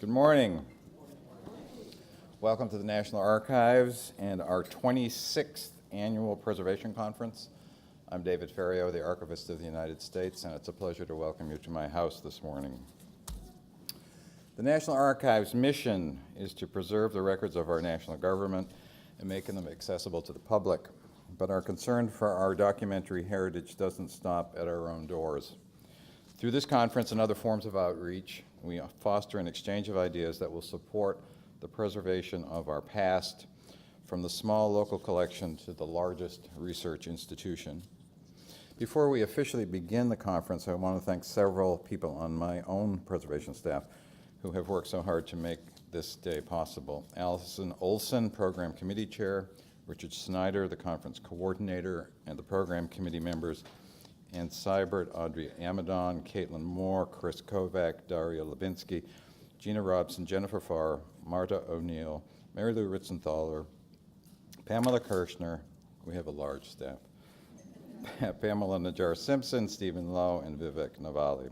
Good morning. Welcome to the National Archives and our 26th Annual Preservation Conference. I'm David Ferriero, the Archivist of the United States, and it's a pleasure to welcome you to my house this morning. The National Archives' mission is to preserve the records of our national government and making them accessible to the public. But our concern for our documentary heritage doesn't stop at our own doors. Through this conference and other forms of outreach, we foster an exchange of ideas that will support the preservation of our past, from the small local collection to the largest research institution. Before we officially begin the conference, I want to thank several people on my own preservation staff who have worked so hard to make this day possible. Allison Olson, Program Committee Chair, Richard Snyder, the conference coordinator, and the program committee members, Ann Seibert, Audrey Amadon, Caitlin Moore, Chris Kovac, Daria Levinsky, Gina Robson, Jennifer Farr, Marta O'Neill, Mary Lou Ritzenthaler, Pamela Kirshner, we have a large staff, Pamela Najjar-Simpson, Stephen Lowe, and Vivek Navali.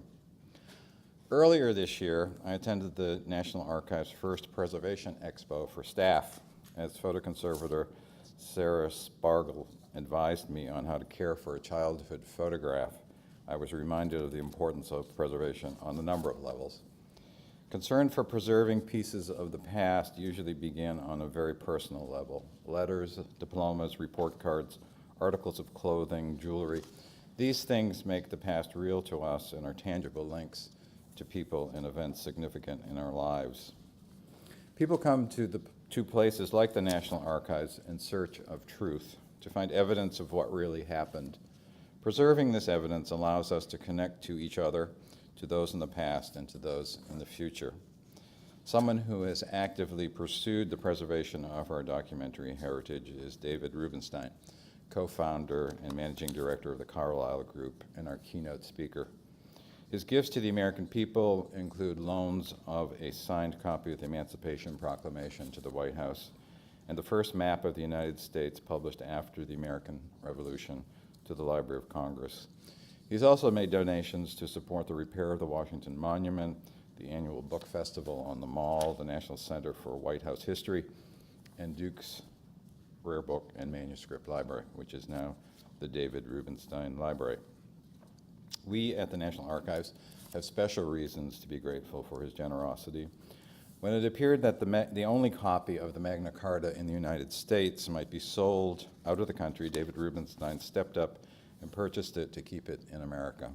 Earlier this year, I attended the National Archives' first Preservation Expo for staff. As photoconservator Sarah Spargle advised me on how to care for a childhood photograph, I was reminded of the importance of preservation on a number of levels. Concern for preserving pieces of the past usually begin on a very personal level. Letters, diplomas, report cards, articles of clothing, jewelry. These things make the past real to us and are tangible links to people and events significant in our lives. People come to places like the National Archives in search of truth, to find evidence of what really happened. Preserving this evidence allows us to connect to each other, to those in the past, and to those in the future. Someone who has actively pursued the preservation of our documentary heritage is David Rubenstein, co-founder and managing director of the Carlyle Group and our keynote speaker. His gifts to the American people include loans of a signed copy of the Emancipation Proclamation to the White House and the first map of the United States published after the American Revolution to the Library of Congress. He's also made donations to support the repair of the Washington Monument, the annual book festival on the Mall, the National Center for White House History, and Duke's Rare Book and Manuscript Library, which is now the David Rubenstein Library. We at the National Archives have special reasons to be grateful for his generosity. When it appeared that the only copy of the Magna Carta in the United States might be sold out of the country, David Rubenstein stepped up and purchased it to keep it in America.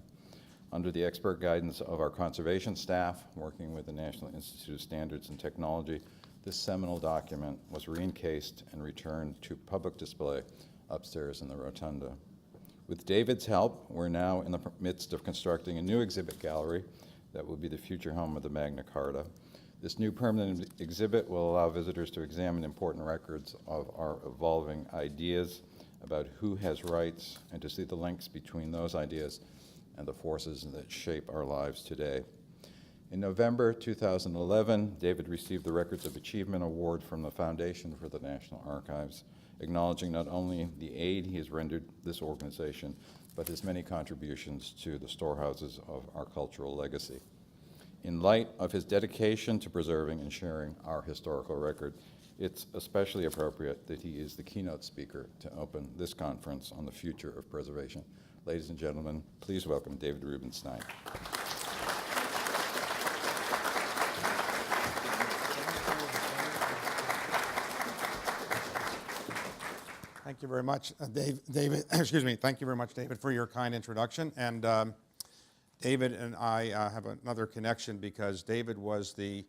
Under the expert guidance of our conservation staff, working with the National Institute of Standards and Technology, this seminal document was re-encased and returned to public display upstairs in the rotunda. With David's help, we're now in the midst of constructing a new exhibit gallery that will be the future home of the Magna Carta. This new permanent exhibit will allow visitors to examine important records of our evolving ideas about who has rights and to see the links between those ideas and the forces that shape our lives today. In November 2011, David received the Records of Achievement Award from the Foundation for the National Archives, acknowledging not only the aid he has rendered this organization, but his many contributions to the storehouses of our cultural legacy. In light of his dedication to preserving and sharing our historical record, it's especially appropriate that he is the keynote speaker to open this conference on the future of preservation. Ladies and gentlemen, please welcome David Rubenstein. Thank you very much, David. Excuse me. Thank you very much, David, for your kind introduction. And David and I have another connection because David was the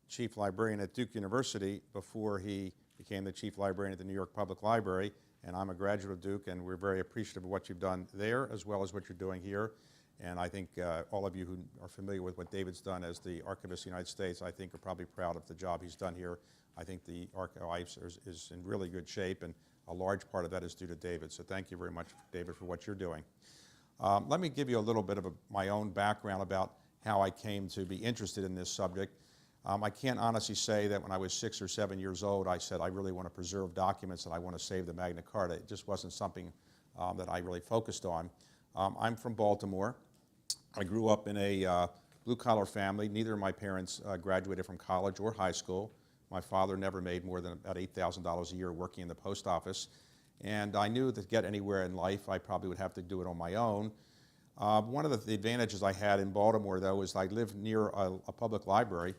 chief librarian at Duke University before he became the chief librarian at the New York Public Library. And I'm a graduate of Duke, and we're very appreciative of what you've done there as well as what you're doing here. And I think all of you who are familiar with what David's done as the Archivist of the United States, I think are probably proud of the job he's done here. I think the Archives is in really good shape, and a large part of that is due to David. So thank you very much, David, for what you're doing. Let me give you a little bit of my own background about how I came to be interested in this subject. I can't honestly say that when I was 6 or 7 years old, I said I really want to preserve documents and I want to save the Magna Carta. It just wasn't something that I really focused on. I'm from Baltimore. I grew up in a blue-collar family. Neither of my parents graduated from college or high school. My father never made more than about $8,000 a year working in the post office. And I knew that to get anywhere in life, I probably would have to do it on my own. One of the advantages I had in Baltimore, though, is I lived near a public library.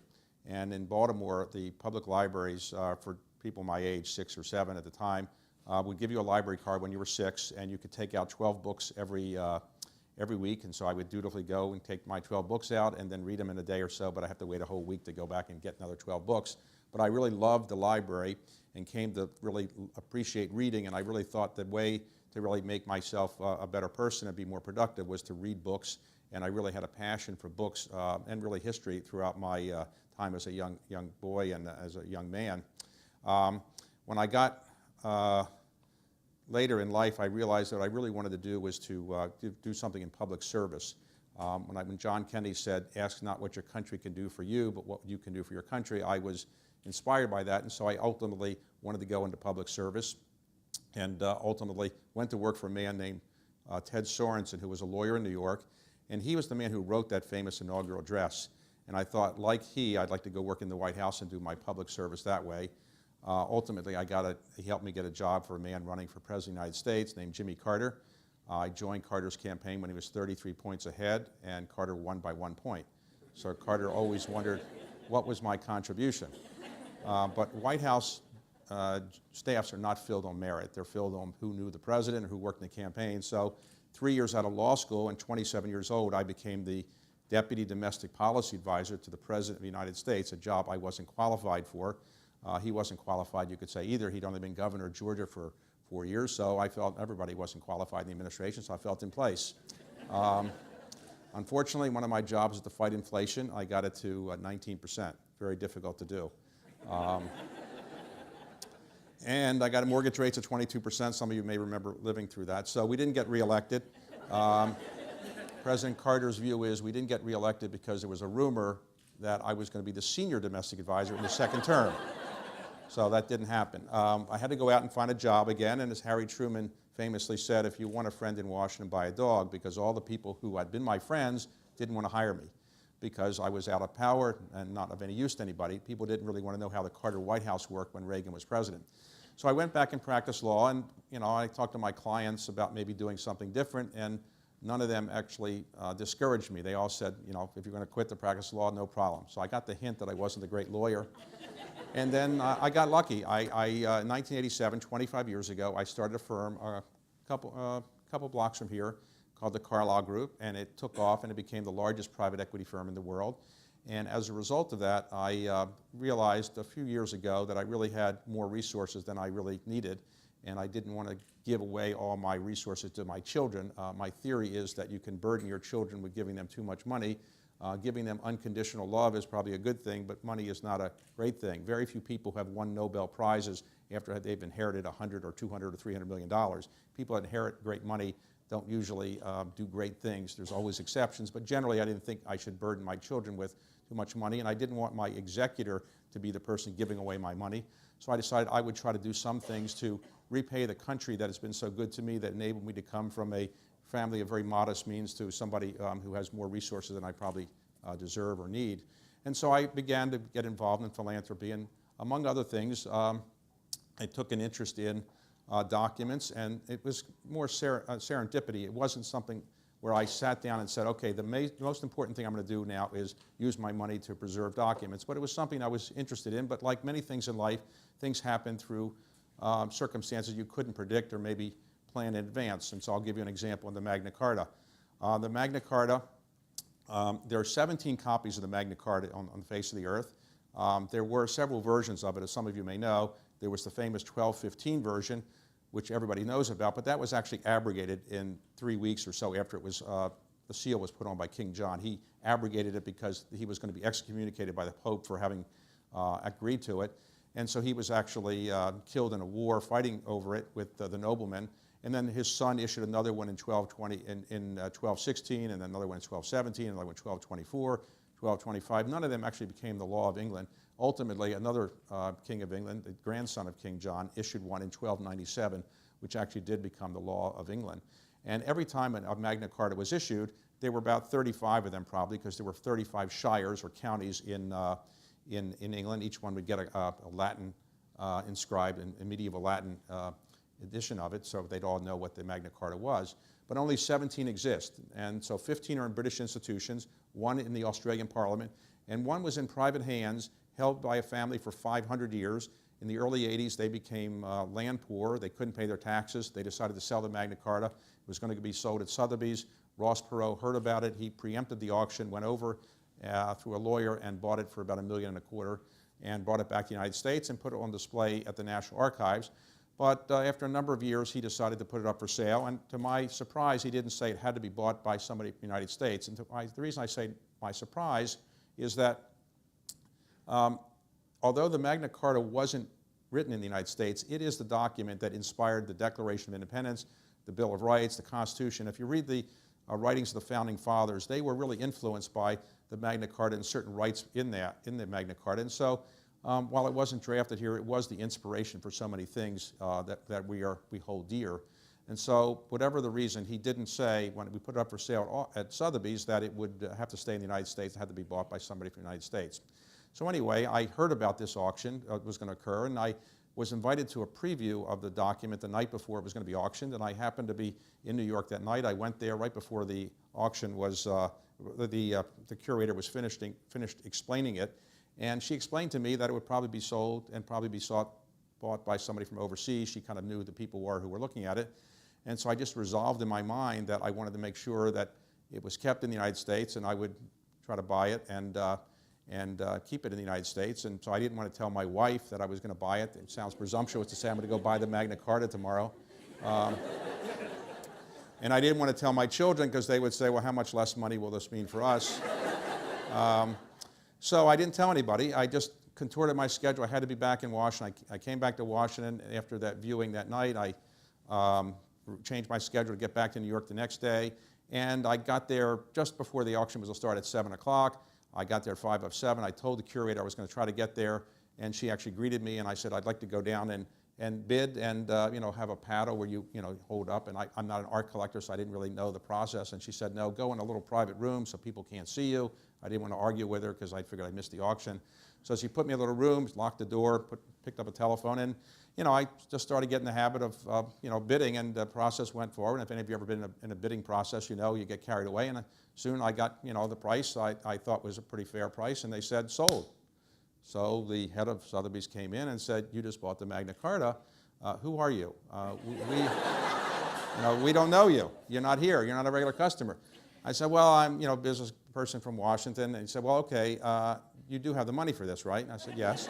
And in Baltimore, the public libraries for people my age, 6 or 7 at the time, would give you a library card when you were 6, and you could take out 12 books every week. And so I would dutifully go and take my 12 books out and then read them in a day or so, but I have to wait a whole week to go back and get another 12 books. But I really loved the library and came to really appreciate reading, and I really thought the way to really make myself a better person and be more productive was to read books, and I really had a passion for books and really history throughout my time as a young boy and as a young man. When I got later in life, I realized that what I really wanted to do was to do something in public service. When John Kennedy said, "Ask not what your country can do for you, but what you can do for your country," I was inspired by that, and so I ultimately wanted to go into public service, and ultimately went to work for a man named Ted Sorensen, who was a lawyer in New York, and he was the man who wrote that famous inaugural address. And I thought, like I'd like to go work in the White House and do my public service that way. Ultimately, he helped me get a job for a man running for President of the United States named Jimmy Carter. I joined Carter's campaign when he was 33 points ahead, and Carter won by 1 point. So Carter always wondered what was my contribution. But White House staffs are not filled on merit. They're filled on who knew the president or who worked in the campaign. So 3 years out of law school and 27 years old, I became the Deputy Domestic Policy Advisor to the President of the United States, a job I wasn't qualified for. He wasn't qualified, you could say, either. He'd only been governor of Georgia for 4 years, so I felt everybody wasn't qualified in the administration, so I felt in place. Unfortunately, one of my jobs was to fight inflation. I got it to 19%, very difficult to do. And I got mortgage rates of 22%. Some of you may remember living through that. So we didn't get reelected. President Carter's view is we didn't get reelected because there was a rumor that I was going to be the senior domestic advisor in the second term. So that didn't happen. I had to go out and find a job again, and as Harry Truman famously said, if you want a friend in Washington, buy a dog, because all the people who had been my friends didn't want to hire me because I was out of power and not of any use to anybody. People didn't really want to know how the Carter White House worked when Reagan was president. So I went back and practiced law, and I talked to my clients about maybe doing something different, and none of them actually discouraged me. They all said, if you're going to quit the practice of law, no problem. So I got the hint that I wasn't a great lawyer. And then I got lucky. In 1987, 25 years ago, I started a firm a couple blocks from here called the Carlyle Group, and it took off, and it became the largest private equity firm in the world. And as a result of that, I realized a few years ago that I really had more resources than I really needed, and I didn't want to give away all my resources to my children. My theory is that you can burden your children with giving them too much money. Giving them unconditional love is probably a good thing, but money is not a great thing. Very few people have won Nobel Prizes after they've inherited $100 or $200 or $300 million. People that inherit great money don't usually do great things. There's always exceptions, but generally I didn't think I should burden my children with too much money, and I didn't want my executor to be the person giving away my money. So I decided I would try to do some things to repay the country that has been so good to me, that enabled me to come from a family of very modest means to somebody who has more resources than I probably deserve or need. And so I began to get involved in philanthropy, and among other things, I took an interest in documents, and it was more serendipity. It wasn't something where I sat down and said, okay, the most important thing I'm going to do now is use my money to preserve documents. But it was something I was interested in. But like many things in life, things happen through circumstances you couldn't predict or maybe plan in advance. And so I'll give you an example in the Magna Carta. The Magna Carta, there are 17 copies of the Magna Carta on the face of the earth. There were several versions of it, as some of you may know. There was the famous 1215 version, which everybody knows about, but that was actually abrogated in 3 weeks or so after it was, the seal was put on by King John. He abrogated it because he was going to be excommunicated by the Pope for having agreed to it. And so he was actually killed in a war fighting over it with the noblemen. And then his son issued another one in 1216, and then another one in 1217, another one in 1224, 1225. None of them actually became the law of England. Ultimately, another king of England, the grandson of King John, issued one in 1297, which actually did become the law of England. And every time a Magna Carta was issued, There were about 35 of them probably, because there were 35 shires or counties in England. Each one would get a Latin inscribed, in medieval Latin edition of it, so they'd all know what the Magna Carta was. But only 17 exist, and so 15 are in British institutions, one in the Australian Parliament, and one was in private hands, held by a family for 500 years. In the early 80s, they became land poor. They couldn't pay their taxes. They decided to sell the Magna Carta. It was going to be sold at Sotheby's. Ross Perot heard about it. He preempted the auction, went over through a lawyer and bought it for about $1.25 million, and brought it back to the United States and put it on display at the National Archives. But after a number of years, he decided to put it up for sale. And to my surprise, he didn't say it had to be bought by somebody from the United States. And the reason I say my surprise is that although the Magna Carta wasn't written in the United States, it is the document that inspired the Declaration of Independence, the Bill of Rights, the Constitution. If you read the writings of the Founding Fathers, they were really influenced by the Magna Carta and certain rights in the Magna Carta. And so while it wasn't drafted here, it was the inspiration for so many things that we hold dear. And so whatever the reason, he didn't say when we put it up for sale at Sotheby's that it would have to stay in the United States, it had to be bought by somebody from the United States. So anyway, I heard about this auction was going to occur, and I was invited to a preview of the document the night before it was going to be auctioned, and I happened to be in New York that night. I went there right before the auction was, the curator was finished explaining it, and she explained to me that it would probably be sold and probably be bought by somebody from overseas. She kind of knew who the people were who were looking at it, and so I just resolved in my mind that I wanted to make sure that it was kept in the United States, and I would try to buy it and keep it in the United States. And so I didn't want to tell my wife that I was going to buy it. It sounds presumptuous to say I'm going to go buy the Magna Carta tomorrow. And I didn't want to tell my children because they would say, well, how much less money will this mean for us? So I didn't tell anybody. I just contorted my schedule. I had to be back in Washington. I came back to Washington after that viewing that night. I changed my schedule to get back to New York the next day. And I got there just before the auction was going to start at 7 o'clock. I got there at 5:07. I told the curator I was going to try to get there, and she actually greeted me, and I said, I'd like to go down and bid and have a paddle where you hold up. And I'm not an art collector, so I didn't really know the process. And she said, no, go in a little private room so people can't see you. I didn't want to argue with her because I figured I missed the auction. So she put me in a little room, locked the door, picked up a telephone, and I just started getting the habit of bidding, and the process went forward. And if any of you have ever been in a bidding process, you get carried away. And soon I got the price I thought was a pretty fair price, and they said sold. So the head of Sotheby's came in and said, you just bought the Magna Carta. Who are you? We don't know you. You're not here. You're not a regular customer. I said, well, I'm a business person from Washington. And he said, well, okay, you do have the money for this, right? And I said, yes.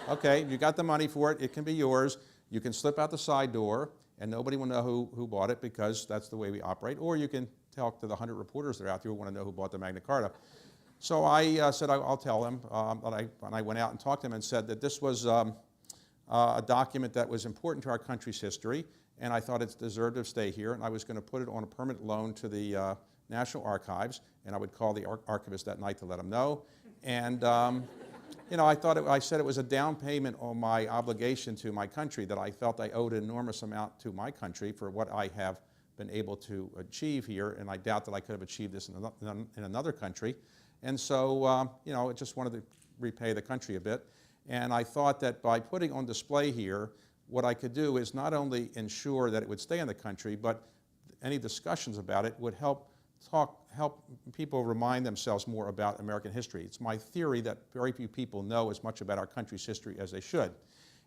Okay, you got the money for it. It can be yours. You can slip out the side door, and nobody will know who bought it because that's the way we operate. Or you can talk to the 100 reporters that are out there who want to know who bought the Magna Carta. So I said, I'll tell them. And I went out and talked to them and said that this was a document that was important to our country's history, and I thought it deserved to stay here, and I was going to put it on a permanent loan to the National Archives, and I would call the archivist that night to let him know. And I said it was a down payment on my obligation to my country, that I felt I owed an enormous amount to my country for what I have been able to achieve here, and I doubt that I could have achieved this in another country. And so, I just wanted to repay the country a bit. And I thought that by putting on display here, what I could do is not only ensure that it would stay in the country, but any discussions about it would help people remind themselves more about American history. It's my theory that very few people know as much about our country's history as they should.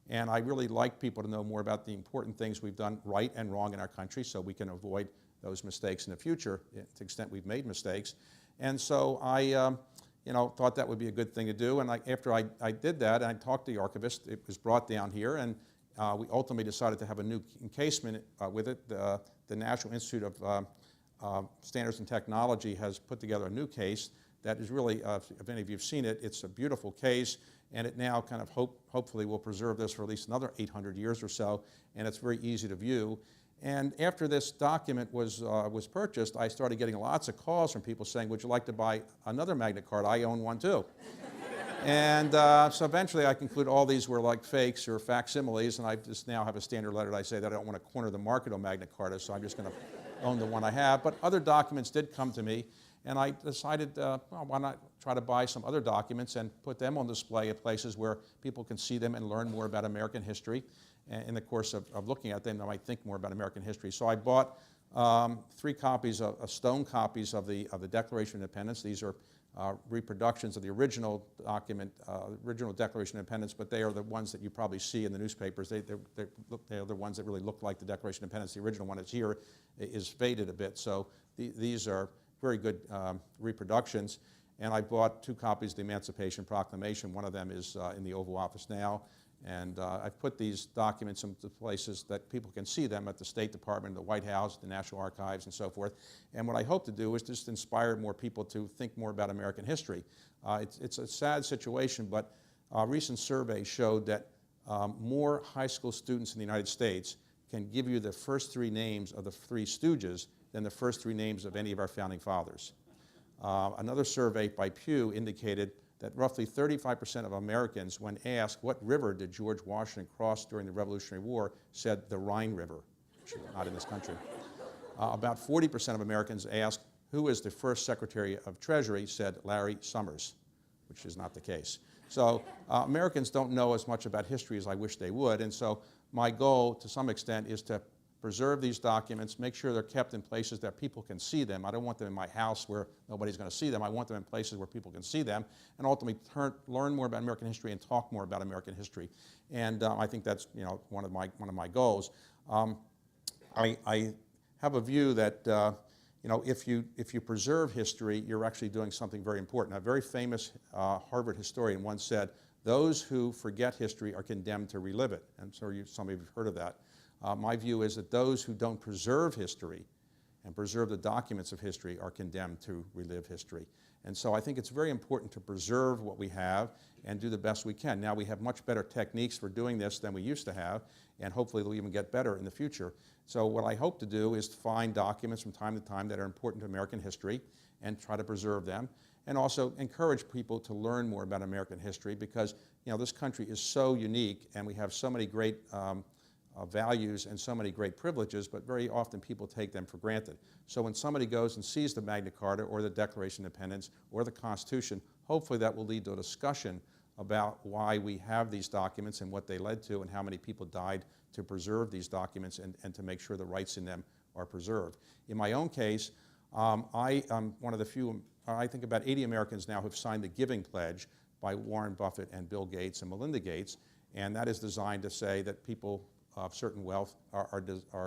And I really like people to know more about the important things we've done right and wrong in our country so we can avoid those mistakes in the future to the extent we've made mistakes. And so I thought that would be a good thing to do. And after I did that, and I talked to the archivist, it was brought down here, and we ultimately decided to have a new encasement with it. The National Institute of Standards and Technology has put together a new case that is really, if any of you have seen it, it's a beautiful case, and it now kind of hopefully will preserve this for at least another 800 years or so, and it's very easy to view. And after this document was purchased, I started getting lots of calls from people saying, would you like to buy another Magna Carta? I own one too. And so eventually I concluded all these were like fakes or facsimiles, and I just now have a standard letter that I say that I don't want to corner the market on Magna Carta, so I'm just going to own the one I have. But other documents did come to me, and I decided, well, why not try to buy some other documents and put them on display at places where people can see them and learn more about American history. And in the course of looking at them, they might think more about American history. So I bought 3 copies, stone copies of the Declaration of Independence. These are reproductions of the original document, original Declaration of Independence, but they are the ones that you probably see in the newspapers. They are the ones that really look like the Declaration of Independence. The original one that's here is faded a bit, so these are very good reproductions. And I bought 2 copies of the Emancipation Proclamation. One of them is in the Oval Office now. And I've put these documents into places that people can see them at the State Department, the White House, the National Archives, and so forth. And what I hope to do is just inspire more people to think more about American history. It's a sad situation, but a recent survey showed that more high school students in the United States can give you the first 3 names of the 3 Stooges than the first 3 names of any of our founding fathers. Another survey by Pew indicated that roughly 35% of Americans, when asked what river did George Washington cross during the Revolutionary War, said the Rhine River, which is not in this country. About 40% of Americans asked who is the first Secretary of Treasury, said Larry Summers, which is not the case. So Americans don't know as much about history as I wish they would, and so my goal, to some extent, is to preserve these documents, make sure they're kept in places that people can see them. I don't want them in my house where nobody's going to see them. I want them in places where people can see them, and ultimately learn more about American history and talk more about American history. And I think that's one of my goals. I have a view that if you preserve history, you're actually doing something very important. A very famous Harvard historian once said, "Those who forget history are condemned to relive it." And so some of you have heard of that. My view is that those who don't preserve history and preserve the documents of history are condemned to relive history. And so I think it's very important to preserve what we have and do the best we can. Now we have much better techniques for doing this than we used to have, and hopefully they'll even get better in the future. So what I hope to do is find documents from time to time that are important to American history and try to preserve them, and also encourage people to learn more about American history, because this country is so unique and we have so many great values and so many great privileges, but very often people take them for granted. So when somebody goes and sees the Magna Carta or the Declaration of Independence or the Constitution, hopefully that will lead to a discussion about why we have these documents and what they led to and how many people died to preserve these documents and to make sure the rights in them are preserved. In my own case, I am one of the few, I think about 80 Americans now who've signed the Giving Pledge by Warren Buffett and Bill Gates and Melinda Gates, and that is designed to say that people of certain wealth are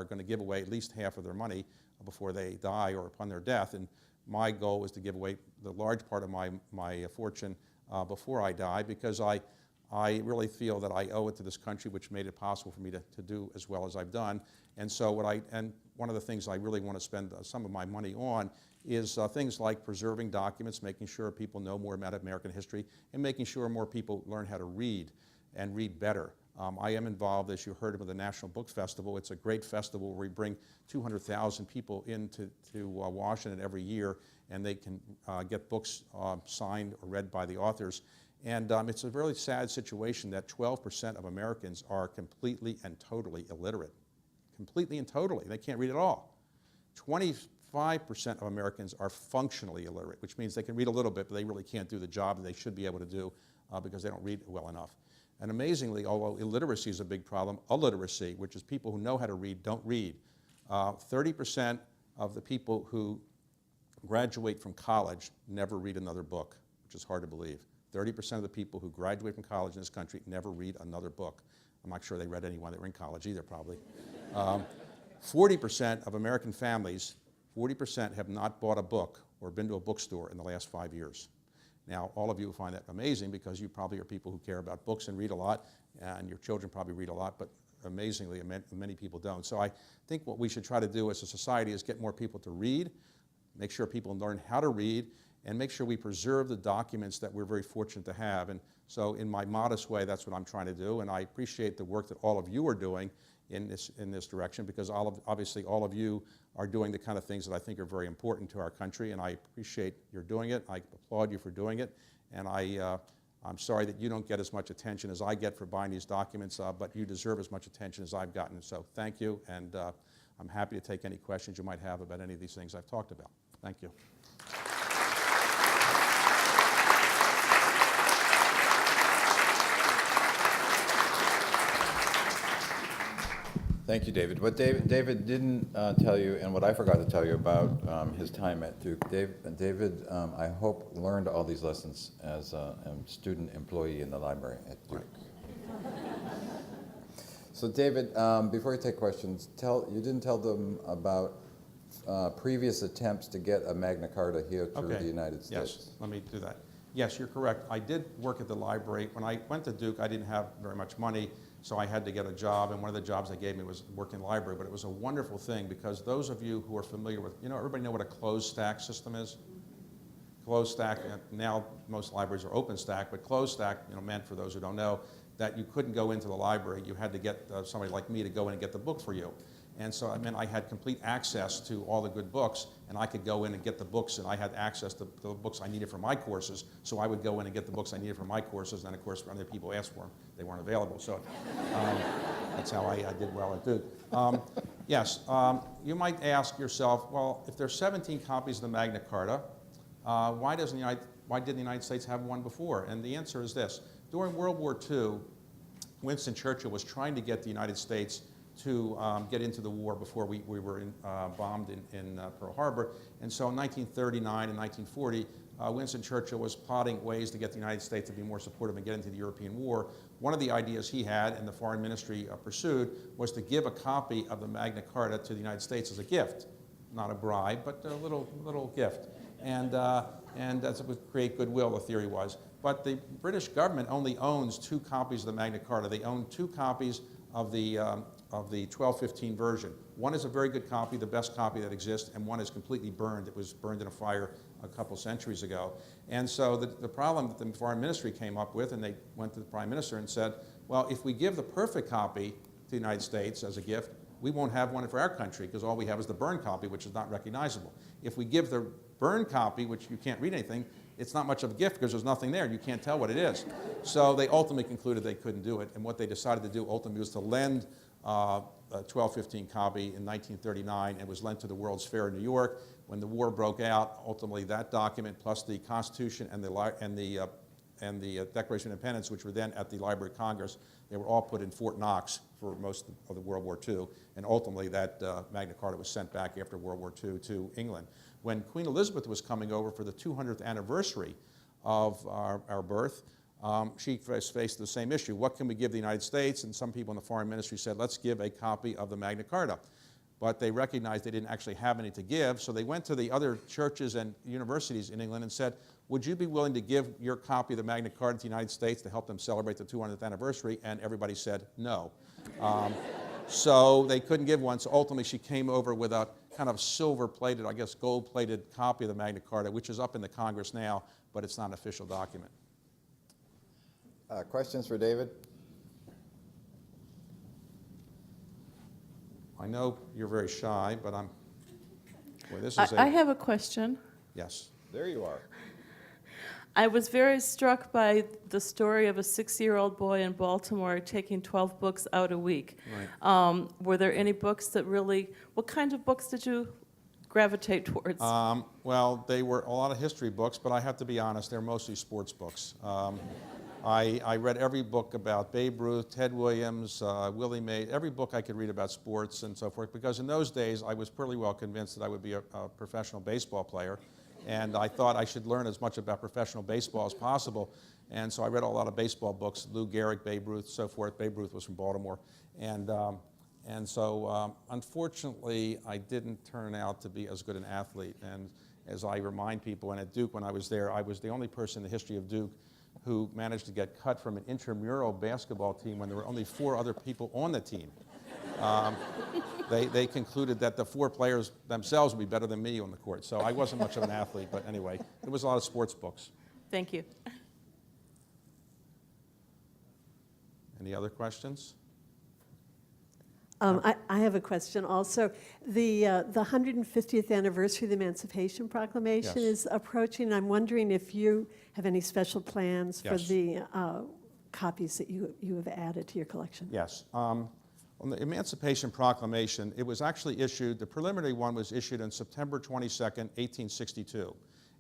going to give away at least half of their money before they die or upon their death. And my goal is to give away the large part of my fortune before I die, because I really feel that I owe it to this country, which made it possible for me to do as well as I've done. And so one of the things I really want to spend some of my money on is things like preserving documents, making sure people know more about American history, and making sure more people learn how to read and read better. I am involved, as you heard, with the National Book Festival. It's a great festival where we bring 200,000 people into Washington every year, and they can get books signed or read by the authors. And it's a really sad situation that 12% of Americans are completely and totally illiterate. Completely and totally. They can't read at all. 25% of Americans are functionally illiterate, which means they can read a little bit, but they really can't do the job that they should be able to do because they don't read well enough. And amazingly, although illiteracy is a big problem, illiteracy, which is people who know how to read, don't read. 30% of the people who graduate from college never read another book, which is hard to believe. 30% of the people who graduate from college in this country never read another book. I'm not sure they read any when they were in college either, probably. 40% of American families, 40% have not bought a book or been to a bookstore in the last 5 years. Now, all of you will find that amazing because you probably are people who care about books and read a lot, and your children probably read a lot, but amazingly, many people don't. So I think what we should try to do as a society is get more people to read, make sure people learn how to read, and make sure we preserve the documents that we're very fortunate to have. And so in my modest way, that's what I'm trying to do, and I appreciate the work that all of you are doing in this direction, because obviously all of you are doing the kind of things that I think are very important to our country, and I appreciate your doing it. I applaud you for doing it, and I'm sorry that you don't get as much attention as I get for buying these documents, but you deserve as much attention as I've gotten. So thank you, and I'm happy to take any questions you might have about any of these things I've talked about. Thank you. Thank you, David. What David didn't tell you, and what I forgot to tell you about his time at Duke, David, I hope, learned all these lessons as a student employee in the library at Duke. Right. So David, before you take questions, you didn't tell them about previous attempts to get a Magna Carta here to the United States. Yes, let me do that. Yes, you're correct. I did work at the library. When I went to Duke, I didn't have very much money, so I had to get a job, and one of the jobs they gave me was work in the library, but it was a wonderful thing because those of you who are familiar with, everybody know what a closed stack system is? Closed stack, now most libraries are open stack, but closed stack, meant for those who don't know, that you couldn't go into the library. You had to get somebody like me to go in and get the book for you. And so I meant I had complete access to all the good books, and I could go in and get the books, and I had access to the books I needed for my courses, so I would go in and get the books I needed for my courses, and then of course when other people asked for them, they weren't available. So that's how I did well at Duke. Yes, you might ask yourself, well, if there's 17 copies of the Magna Carta, why didn't the United States have one before? And the answer is this. During World War II, Winston Churchill was trying to get the United States to get into the war before we were bombed in Pearl Harbor. And so in 1939 and 1940, Winston Churchill was plotting ways to get the United States to be more supportive and get into the European war. One of the ideas he had and the Foreign Ministry pursued was to give a copy of the Magna Carta to the United States as a gift. Not a bribe, but a little gift. And that would create goodwill, the theory was. But the British government only owns 2 copies of the Magna Carta. They own 2 copies of the 1215 version. One is a very good copy, the best copy that exists, and one is completely burned. It was burned in a fire a couple centuries ago. And so the problem that the Foreign Ministry came up with, and they went to the Prime Minister and said, well, if we give the perfect copy to the United States as a gift, we won't have one for our country because all we have is the burned copy, which is not recognizable. If we give the burned copy, which you can't read anything, it's not much of a gift because there's nothing there. You can't tell what it is. So they ultimately concluded they couldn't do it, and what they decided to do ultimately was to lend a 1215 copy in 1939, and was lent to the World's Fair in New York. When the war broke out, ultimately that document plus the Constitution and the Declaration of Independence, which were then at the Library of Congress, they were all put in Fort Knox for most of the World War II, and ultimately that Magna Carta was sent back after World War II to England. When Queen Elizabeth was coming over for the 200th anniversary of our birth, she faced the same issue. What can we give the United States? And some people in the Foreign Ministry said, let's give a copy of the Magna Carta. But they recognized they didn't actually have any to give, so they went to the other churches and universities in England and said, would you be willing to give your copy of the Magna Carta to the United States to help them celebrate the 200th anniversary? And everybody said no. So they couldn't give one, so ultimately she came over with a kind of silver-plated, I guess gold-plated copy of the Magna Carta, which is up in the Congress now, but it's not an official document. Questions for David? I know you're very shy, but boy, this is I have a question. Yes. There you are. I was very struck by the story of a 6-year-old boy in Baltimore taking 12 books out a week. Right. Were there any books that really, what kind of books did you gravitate towards? Well, they were a lot of history books, but I have to be honest, they're mostly sports books. I read every book about Babe Ruth, Ted Williams, Willie Mays, every book I could read about sports and so forth, because in those days I was pretty well convinced that I would be a professional baseball player, and I thought I should learn as much about professional baseball as possible, and so I read a lot of baseball books, Lou Gehrig, Babe Ruth, so forth. Babe Ruth was from Baltimore, and so unfortunately I didn't turn out to be as good an athlete, and as I remind people, and at Duke when I was there, I was the only person in the history of Duke who managed to get cut from an intramural basketball team when there were only 4 other people on the team. They concluded that the 4 players themselves would be better than me on the court. So I wasn't much of an athlete, but anyway, there was a lot of sports books. Thank you. Any other questions? I have a question also. The 150th anniversary of the Emancipation Proclamation Yes. is approaching. I'm wondering if you have any special plans for Yes. the copies that you have added to your collection. Yes. On the Emancipation Proclamation, it was actually issued, the preliminary one was issued on September 22nd, 1862.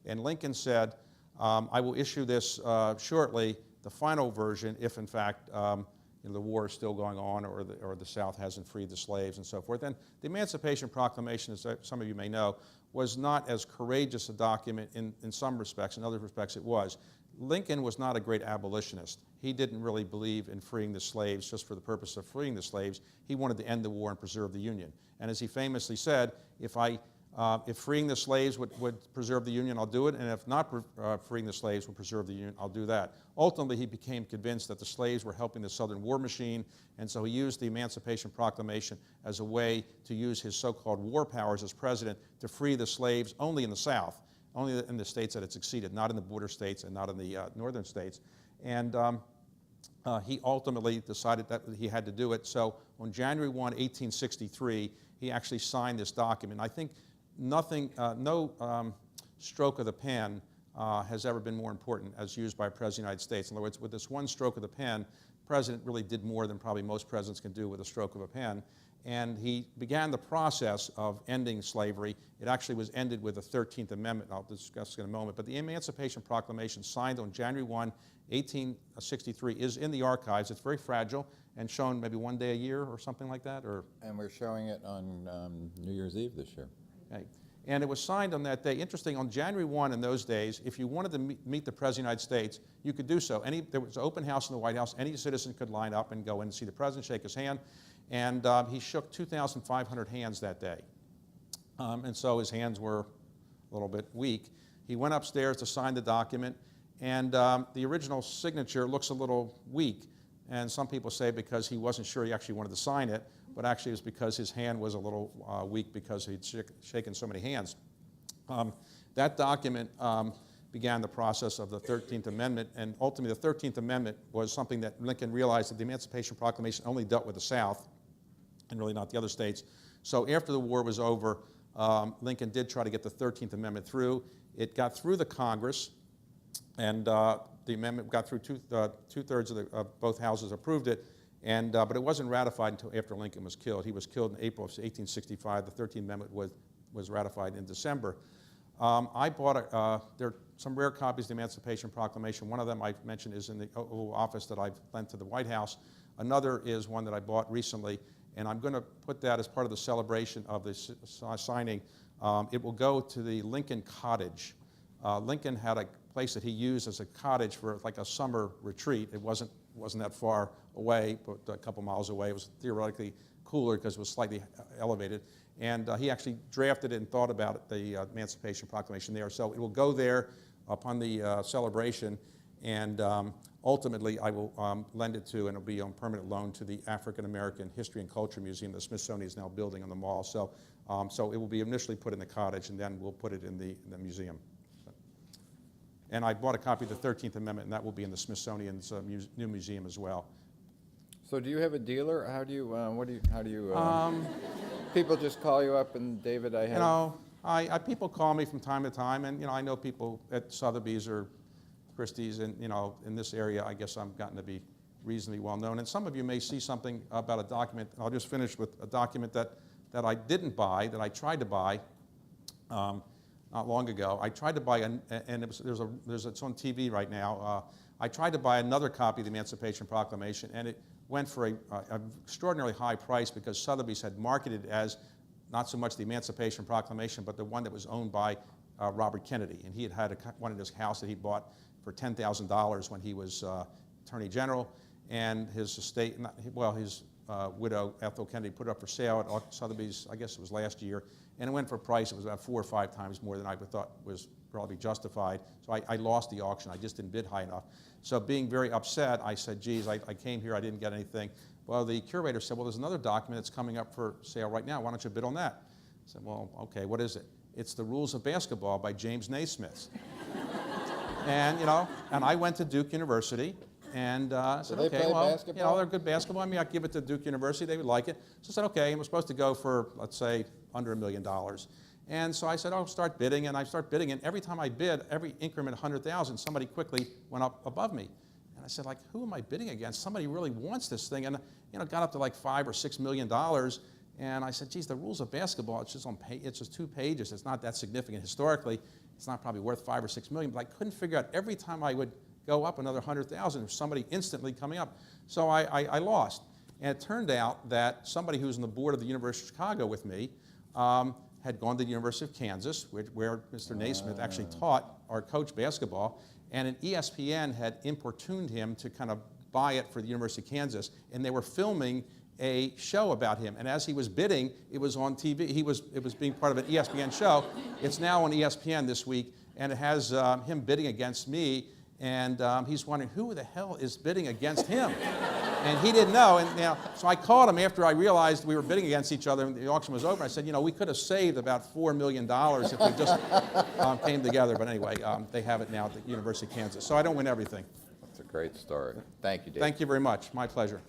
And Lincoln said, I will issue this shortly, the final version, if in fact the war is still going on or the South hasn't freed the slaves and so forth. And the Emancipation Proclamation, as some of you may know, was not as courageous a document in some respects. In other respects, it was. Lincoln was not a great abolitionist. He didn't really believe in freeing the slaves just for the purpose of freeing the slaves. He wanted to end the war and preserve the Union. And as he famously said, if freeing the slaves would preserve the Union, I'll do it, and if not freeing the slaves would preserve the Union, I'll do that. Ultimately, he became convinced that the slaves were helping the Southern war machine, and so he used the Emancipation Proclamation as a way to use his so-called war powers as president to free the slaves only in the South, only in the states that had succeeded, not in the border states and not in the northern states. And he ultimately decided that he had to do it. So on January 1, 1863, he actually signed this document. I think no stroke of the pen has ever been more important as used by a president of the United States. In other words, with this one stroke of the pen, the president really did more than probably most presidents can do with a stroke of a pen. And he began the process of ending slavery. It actually was ended with the 13th Amendment. I'll discuss in a moment. But the Emancipation Proclamation, signed on January 1, 1863, is in the archives. It's very fragile and shown maybe one day a year or something like that. And we're showing it on New Year's Eve this year. Okay. And it was signed on that day. Interesting, on January 1 in those days, if you wanted to meet the President of the United States, you could do so. There was an open house in the White House. Any citizen could line up and go in and see the President, shake his hand. And he shook 2,500 hands that day. And so his hands were a little bit weak. He went upstairs to sign the document, and the original signature looks a little weak. And some people say because he wasn't sure he actually wanted to sign it, but actually it was because his hand was a little weak because he'd shaken so many hands. That document began the process of the 13th Amendment, and ultimately the 13th Amendment was something that Lincoln realized that the Emancipation Proclamation only dealt with the South and really not the other states. So after the war was over, Lincoln did try to get the 13th Amendment through. It got through the Congress, and the amendment got through two-thirds of both houses approved it, but it wasn't ratified until after Lincoln was killed. He was killed in April of 1865. The 13th Amendment was ratified in December. I bought there are some rare copies of the Emancipation Proclamation. One of them I mentioned is in the Oval Office that I've lent to the White House. Another is one that I bought recently, and I'm going to put that as part of the celebration of this signing. It will go to the Lincoln Cottage. Lincoln had a place that he used as a cottage for like a summer retreat. It wasn't that far away, but a couple miles away. It was theoretically cooler because it was slightly elevated. And he actually drafted it and thought about it, the Emancipation Proclamation there. So it will go there upon the celebration, and ultimately I will lend it to, and it will be on permanent loan to the African American History and Culture Museum that Smithsonian is now building on the mall. So it will be initially put in the cottage, and then we'll put it in the museum. And I bought a copy of the 13th Amendment, and that will be in the Smithsonian's new museum as well. So do you have a dealer? How do you, people just call you up and, David, I have... people call me from time to time, and, I know people at Sotheby's or Christie's, and, in this area, I guess I've gotten to be reasonably well known. And some of you may see something about a document. I'll just finish with a document that I didn't buy, that I tried to buy not long ago. I tried to buy, and it's on TV right now. I tried to buy another copy of the Emancipation Proclamation, and it went for an extraordinarily high price because Sotheby's had marketed it as not so much the Emancipation Proclamation, but the one that was owned by Robert Kennedy. And he had one in his house that he bought for $10,000 when he was Attorney General, and his estate, his widow, Ethel Kennedy, put it up for sale at Sotheby's, I guess it was last year, and it went for a price that was about 4 or 5 times more than I thought was probably justified. So I lost the auction. I just didn't bid high enough. So being very upset, I said, geez, I came here, I didn't get anything. Well, the curator said, well, there's another document that's coming up for sale right now. Why don't you bid on that? I said, well, okay, what is it? It's The Rules of Basketball by James Naismith. And, and I went to Duke University, and I said, okay, well, they're good basketball. I mean, I'll give it to Duke University. They would like it. So I said, okay, and it was supposed to go for, let's say, under $1 million. And so I said, I'll start bidding, and I start bidding, and every time I bid, every increment of 100,000, somebody quickly went up above me. And said, like, who am I bidding against? Somebody really wants this thing. And, you know, it got up to like $5 or $6 million. And I said, geez, the rules of basketball, it's just 2 pages. It's not that significant historically. It's not probably worth $5 or $6 million. But I couldn't figure out every time I would go up another 100,000, there's somebody instantly coming up. So I lost. And it turned out that somebody who was on the board of the University of Chicago with me had gone to the University of Kansas, where Mr. Naismith actually taught our coach basketball, and an ESPN had importuned him to kind of buy it for the University of Kansas, and they were filming a show about him. And as he was bidding, it was on TV. It was being part of an ESPN show. It's now on ESPN this week, and it has him bidding against me, and he's wondering, who the hell is bidding against him? And he didn't know, and so I called him after I realized we were bidding against each other and the auction was over. I said, you know, we could have saved about $4 million if we just came together. But anyway, they have it now at the University of Kansas. So I don't win everything. That's a great story. Thank you, Dave. Thank you very much. My pleasure.